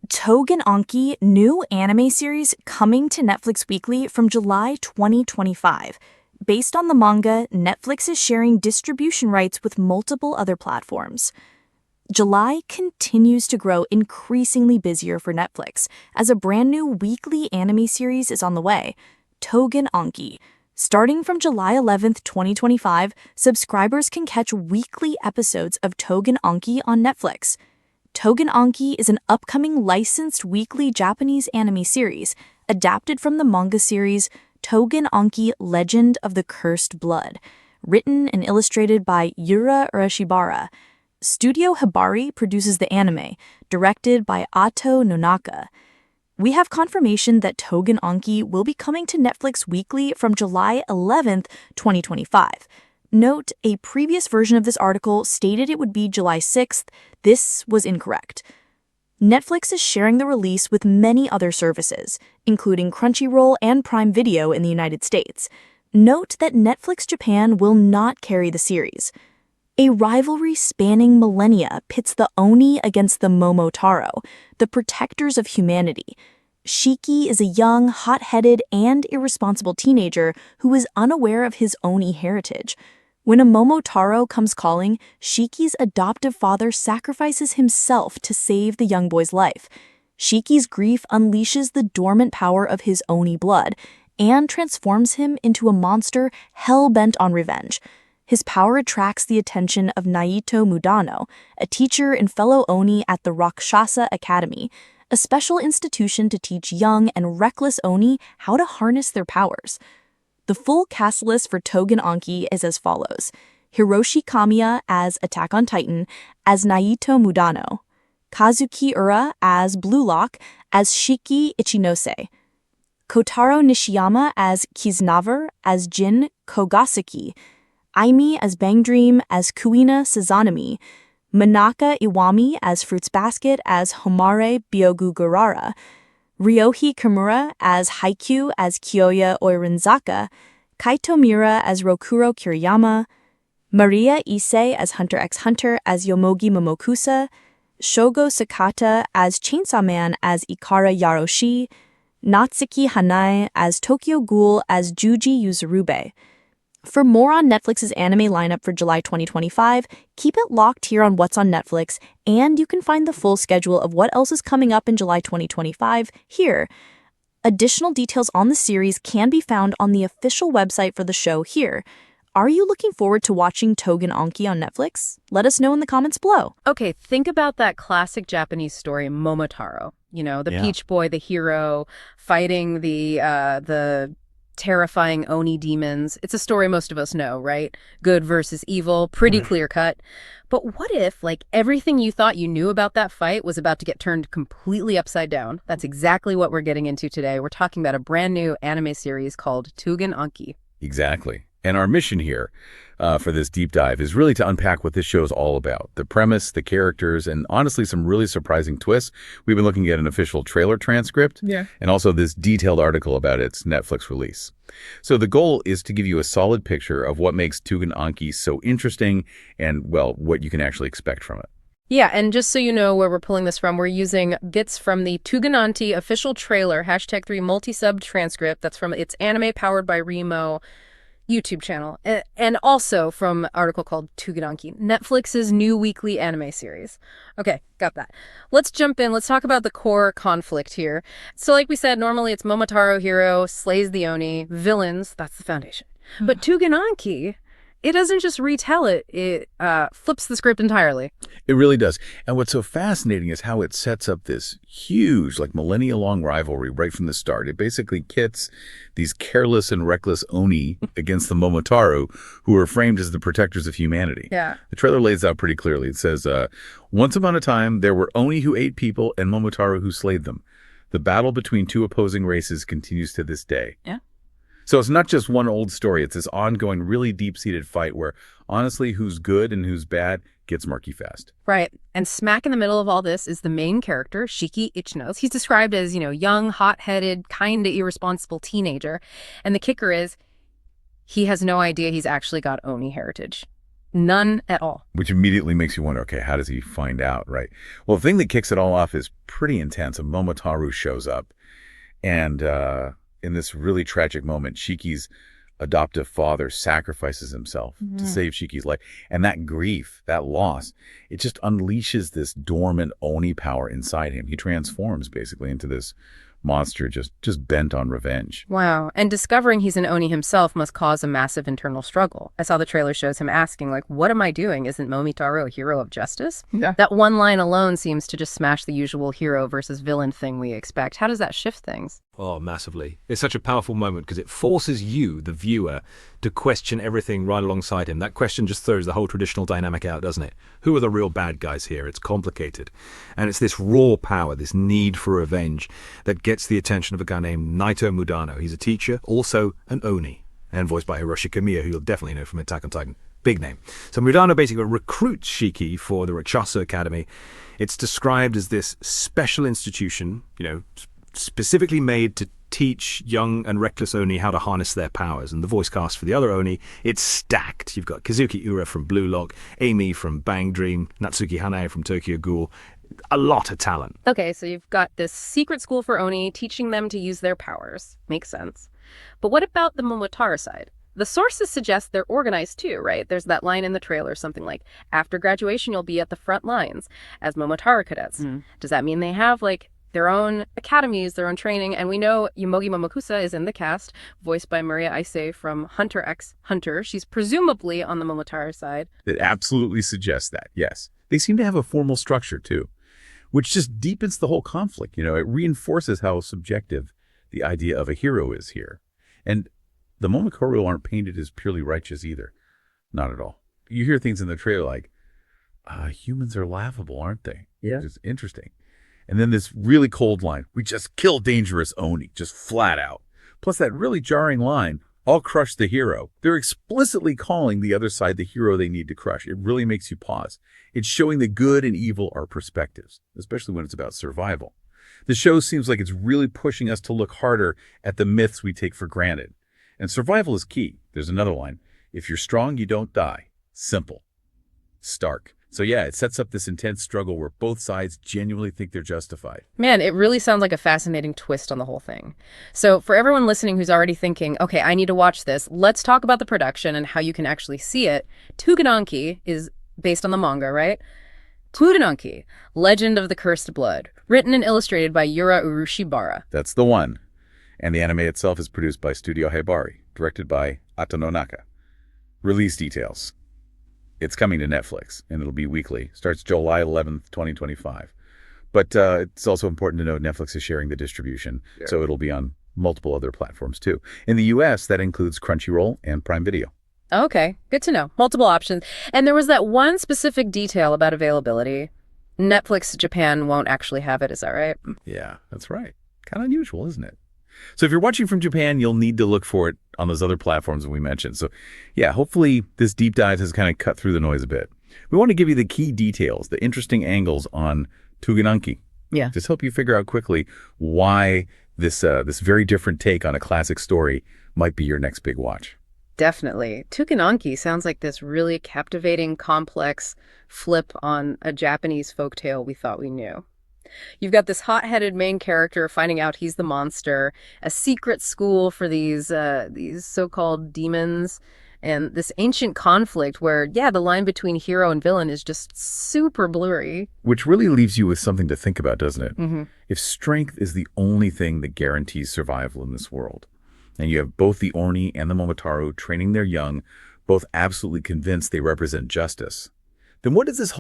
Tougen Anki new anime series coming to Netflix weekly from July 2025. Based on the manga, Netflix is sharing distribution rights with multiple other platforms. July continues to grow increasingly busier for Netflix as a brand new weekly anime series is on the way, Tougen Anki. Starting from July 11th, 2025, subscribers can catch weekly episodes of Tougen Anki on Netflix. Tougen Anki is an upcoming licensed weekly Japanese anime series adapted from the manga series Tougen Anki Legend of the Cursed Blood, written and illustrated by Yura Urashibara. Studio Hibari produces the anime, directed by Ato Nonaka. We have confirmation that Tougen Anki will be coming to Netflix weekly from July 11th, 2025. Note, a previous version of this article stated it would be July 6th. This was incorrect. Netflix is sharing the release with many other services, including Crunchyroll and Prime Video in the United States. Note that Netflix Japan will not carry the series. A rivalry spanning millennia pits the Oni against the Momotaro, the protectors of humanity. Shiki is a young, hot-headed, and irresponsible teenager who is unaware of his Oni heritage. When a Momotaro comes calling, Shiki's adoptive father sacrifices himself to save the young boy's life. Shiki's grief unleashes the dormant power of his Oni blood and transforms him into a monster hell-bent on revenge. His power attracts the attention of Naito Mudano, a teacher and fellow Oni at the Rakshasa Academy, a special institution to teach young and reckless Oni how to harness their powers. The full cast list for Tougen Anki is as follows: Hiroshi Kamiya as Attack on Titan, as Naito Mudano; Kazuki Ura as Blue Lock, as Shiki Ichinose; Kotaro Nishiyama as Kiznaver, as Jin Kogasaki; Aimi as Bang Dream, as Kuina Sazanami; Manaka Iwami as Fruits Basket, as Homare Byogugurara; Ryohei Kimura as Haikyuu, as Kyoya Oiranzaka; Kaito Miura as Rokuro Kiriyama; Maria Issei as Hunter x Hunter, as Yomogi Momokusa; Shogo Sakata as Chainsaw Man, as Ikara Yaroshi; Natsuki Hanae as Tokyo Ghoul, as Juji Yuzurube. For more on Netflix's anime lineup for July 2025, keep it locked here on What's on Netflix, and you can find the full schedule of what else is coming up in July 2025 here. Additional details on the series can be found on the official website for the show here. Are you looking forward to watching Tougen Anki on Netflix? Let us know in the comments below. Okay, think about that classic Japanese story, Momotaro. You know, the Peach Boy, the hero, fighting the terrifying Oni demons. It's a story most of us know, right? Good versus evil, pretty clear-cut. But what if, like, everything you thought you knew about that fight was about to get turned completely upside down? That's exactly what we're getting into today. We're talking about a brand new anime series called Tougen Anki. Exactly. And our mission here for this deep dive is really to unpack what this show is all about. The premise, the characters, and honestly, some really surprising twists. We've been looking at an official trailer transcript and also this detailed article about its Netflix release. So the goal is to give you a solid picture of what makes Tougen Anki so interesting and, well, what you can actually expect from it. Yeah, and just so you know where we're pulling this from, we're using bits from the Tougen Anki official trailer, #3 multi-sub transcript. That's from its Anime Powered by Remo YouTube channel, and also from an article called Tougen Anki, Netflix's new weekly anime series. Okay, got that. Let's jump in. Let's talk about the core conflict here. So like we said, normally it's Momotaro hero, slays the Oni, villains, that's the foundation. But Tougen Anki, it doesn't just retell it, it flips the script entirely. It really does. And what's so fascinating is how it sets up this huge, like millennia-long rivalry right from the start. It basically kits these careless and reckless Oni against the Momotaro, who are framed as the protectors of humanity. Yeah. The trailer lays out pretty clearly. It says, once upon a time, there were Oni who ate people and Momotaro who slayed them. The battle between two opposing races continues to this day. Yeah. So it's not just one old story. It's this ongoing, really deep-seated fight where, honestly, who's good and who's bad gets murky fast. Right. And smack in the middle of all this is the main character, Shiki Ichinose. He's described as, young, hot-headed, kind of irresponsible teenager. And the kicker is, he has no idea he's actually got Oni heritage. None at all. Which immediately makes you wonder, okay, how does he find out, right? Well, the thing that kicks it all off is pretty intense. A Momotaro shows up, and in this really tragic moment, Shiki's adoptive father sacrifices himself to save Shiki's life. And that grief, that loss, it just unleashes this dormant Oni power inside him. He transforms basically into this monster just bent on revenge. Wow. And discovering he's an Oni himself must cause a massive internal struggle. I saw the trailer shows him asking, like, what am I doing? Isn't Momotaro a hero of justice? Yeah. That one line alone seems to just smash the usual hero versus villain thing we expect. How does that shift things? Oh, massively. It's such a powerful moment because it forces you, the viewer, to question everything right alongside him. That question just throws the whole traditional dynamic out, doesn't it? Who are the real bad guys here? It's complicated. And it's this raw power, this need for revenge, that gets the attention of a guy named Naito Mudano. He's a teacher, also an Oni, and voiced by Hiroshi Kamiya, who you'll definitely know from Attack on Titan. Big name. So Mudano basically recruits Shiki for the Rakshasa Academy. It's described as this special institution, specifically made to teach young and reckless Oni how to harness their powers. And the voice cast for the other Oni, it's stacked. You've got Kazuki Ura from Blue Lock, Amy from Bang Dream, Natsuki Hanae from Tokyo Ghoul. A lot of talent. Okay, so you've got this secret school for Oni teaching them to use their powers. Makes sense. But what about the Momotaro side? The sources suggest they're organized too, right? There's that line in the trailer, something like, after graduation, you'll be at the front lines as Momotaro cadets. Does that mean they have, their own academies, their own training? And we know Yomogi Momokusa is in the cast, voiced by Maria Aise from Hunter x Hunter. She's presumably on the Momotaro side. It absolutely suggests that, yes. They seem to have a formal structure, too, which just deepens the whole conflict. It reinforces how subjective the idea of a hero is here. And the Momotaro aren't painted as purely righteous either. Not at all. You hear things in the trailer like, humans are laughable, aren't they? Yeah. It's interesting. And then this really cold line, we just kill dangerous Oni, just flat out. Plus that really jarring line, I'll crush the hero. They're explicitly calling the other side the hero they need to crush. It really makes you pause. It's showing that good and evil are perspectives, especially when it's about survival. The show seems like it's really pushing us to look harder at the myths we take for granted. And survival is key. There's another line. If you're strong, you don't die. Simple. Stark. So yeah, it sets up this intense struggle where both sides genuinely think they're justified. Man, it really sounds like a fascinating twist on the whole thing. So for everyone listening who's already thinking, okay, I need to watch this, let's talk about the production and how you can actually see it. Tougen Anki is based on the manga, right? Tougen Anki, Legend of the Cursed Blood, written and illustrated by Yura Urushibara. That's the one. And the anime itself is produced by Studio Haibari, directed by Atano Naka. Release details. It's coming to Netflix, and it'll be weekly. Starts July 11th, 2025. But it's also important to note Netflix is sharing the distribution, so it'll be on multiple other platforms too. In the U.S., that includes Crunchyroll and Prime Video. Okay, good to know. Multiple options. And there was that one specific detail about availability. Netflix Japan won't actually have it, is that right? Yeah, that's right. Kind of unusual, isn't it? So if you're watching from Japan, you'll need to look for it on those other platforms that we mentioned. So yeah, hopefully this deep dive has kind of cut through the noise a bit. We want to give you the key details, the interesting angles on Tougen Anki. Yeah. Just help you figure out quickly why this very different take on a classic story might be your next big watch. Definitely. Tougen Anki sounds like this really captivating, complex flip on a Japanese folktale we thought we knew. You've got this hot-headed main character finding out he's the monster, a secret school for these so-called demons, and this ancient conflict where, yeah, the line between hero and villain is just super blurry. Which really leaves you with something to think about, doesn't it? Mm-hmm. If strength is the only thing that guarantees survival in this world, and you have both the Oni and the Momotaro training their young, both absolutely convinced they represent justice, then what does this